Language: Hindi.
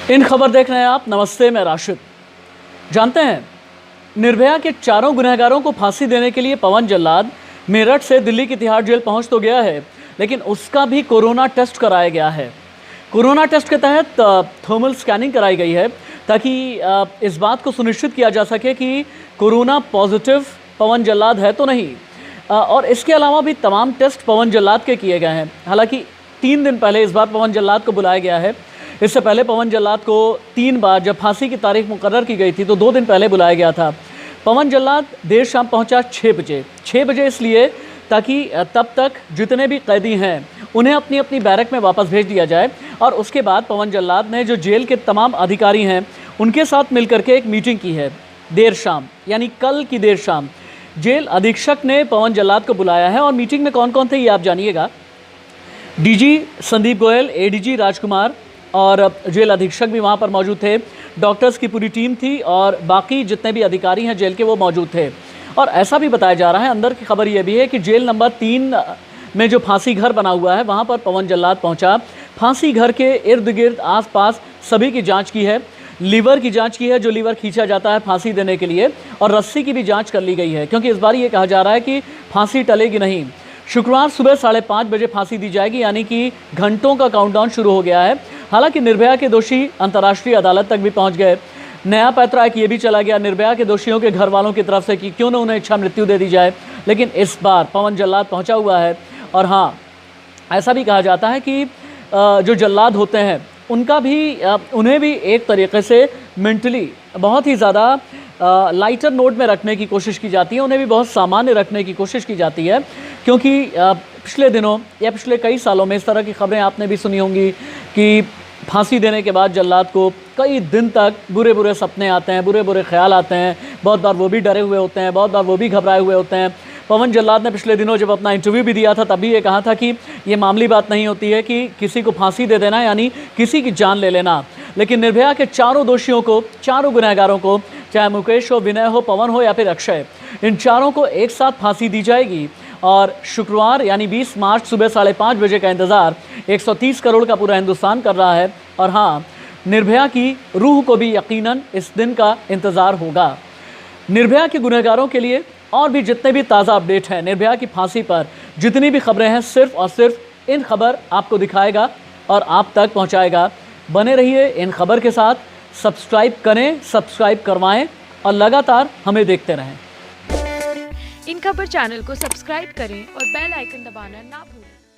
इन खबर देख रहे हैं आप। नमस्ते, मैं राशिद। जानते हैं, निर्भया के चारों गुनहगारों को फांसी देने के लिए पवन जल्लाद मेरठ से दिल्ली की तिहाड़ जेल पहुंच तो गया है, लेकिन उसका भी कोरोना टेस्ट कराया गया है। कोरोना टेस्ट के तहत थर्मल स्कैनिंग कराई गई है ताकि इस बात को सुनिश्चित किया जा सके कि कोरोना पॉजिटिव पवन जल्लाद है तो नहीं। और इसके अलावा भी तमाम टेस्ट पवन जल्लाद के किए गए हैं। हालांकि 3 दिन पहले इस बार पवन जल्लाद को बुलाया गया है। इससे पहले पवन जल्लाद को 3 बार जब फांसी की तारीख मुकर्रर की गई थी तो 2 दिन पहले बुलाया गया था। पवन जल्लाद देर शाम पहुंचा 6 बजे। 6 बजे इसलिए ताकि तब तक जितने भी कैदी हैं उन्हें अपनी अपनी बैरक में वापस भेज दिया जाए। और उसके बाद पवन जल्लाद ने जो जेल के तमाम अधिकारी हैं उनके साथ मिलकर के एक मीटिंग की है देर शाम, यानी कल की देर शाम। जेल अधीक्षक ने पवन जल्लाद को बुलाया है और मीटिंग में कौन कौन थे ये आप जानिएगा। डीजी संदीप गोयल, एडीजी राजकुमार और जेल अधीक्षक भी वहाँ पर मौजूद थे। डॉक्टर्स की पूरी टीम थी और बाकी जितने भी अधिकारी हैं जेल के वो मौजूद थे। और ऐसा भी बताया जा रहा है, अंदर की खबर ये भी है कि जेल नंबर 3 में जो फांसी घर बना हुआ है वहाँ पर पवन जल्लाद पहुँचा। फांसी घर के इर्द गिर्द आसपास सभी की जांच की है। लीवर की जांच की है, जो लीवर खींचा जाता है फांसी देने के लिए, और रस्सी की भी जांच कर ली गई है, क्योंकि इस बार ये कहा जा रहा है कि फांसी टलेगी नहीं। शुक्रवार सुबह 5:30 बजे फांसी दी जाएगी, यानी कि घंटों का काउंटडाउन शुरू हो गया है। हालांकि निर्भया के दोषी अंतर्राष्ट्रीय अदालत तक भी पहुंच गए। नया पैतरा एक ये भी चला गया निर्भया के दोषियों के घर वालों की तरफ से कि क्यों न उन्हें इच्छा मृत्यु दे दी जाए। लेकिन इस बार पवन जल्लाद पहुंचा हुआ है। और हाँ, ऐसा भी कहा जाता है कि जो जल्लाद होते हैं उनका भी उन्हें भी एक तरीके से मेंटली बहुत ही ज़्यादा लाइटर नोट में रखने की कोशिश की जाती है। उन्हें भी बहुत सामान्य रखने की कोशिश की जाती है, क्योंकि पिछले दिनों या पिछले कई सालों में इस तरह की खबरें आपने भी सुनी होंगी कि फांसी देने के बाद जल्लाद को कई दिन तक बुरे बुरे सपने आते हैं, बुरे बुरे ख्याल आते हैं। बहुत बार वो भी डरे हुए होते हैं, बहुत बार वो भी घबराए हुए होते हैं। पवन जल्लाद ने पिछले दिनों जब अपना इंटरव्यू भी दिया था तभी ये कहा था कि ये मामूली बात नहीं होती है कि किसी को फांसी दे देना, यानी किसी की जान ले लेना। लेकिन निर्भया के चारों दोषियों को, चारों गुनहगारों को, चाहे मुकेश हो, विनय हो, पवन हो या फिर अक्षय, इन चारों को एक साथ फांसी दी जाएगी। और शुक्रवार यानी 20 मार्च सुबह 5:30 बजे का इंतज़ार 130 करोड़ का पूरा हिंदुस्तान कर रहा है। और हाँ, निर्भया की रूह को भी यकीनन इस दिन का इंतज़ार होगा। निर्भया के गुनहगारों के लिए और भी जितने भी ताज़ा अपडेट हैं निर्भया की फांसी पर, जितनी भी खबरें हैं, सिर्फ और सिर्फ इन खबर आपको दिखाएगा और आप तक पहुंचाएगा। बने रहिए इन खबर के साथ। सब्सक्राइब करें, सब्सक्राइब करवाएं और लगातार हमें देखते रहें। इन खबर चैनल को सब्सक्राइब करें और बेल आइकन दबाना ना भूलें।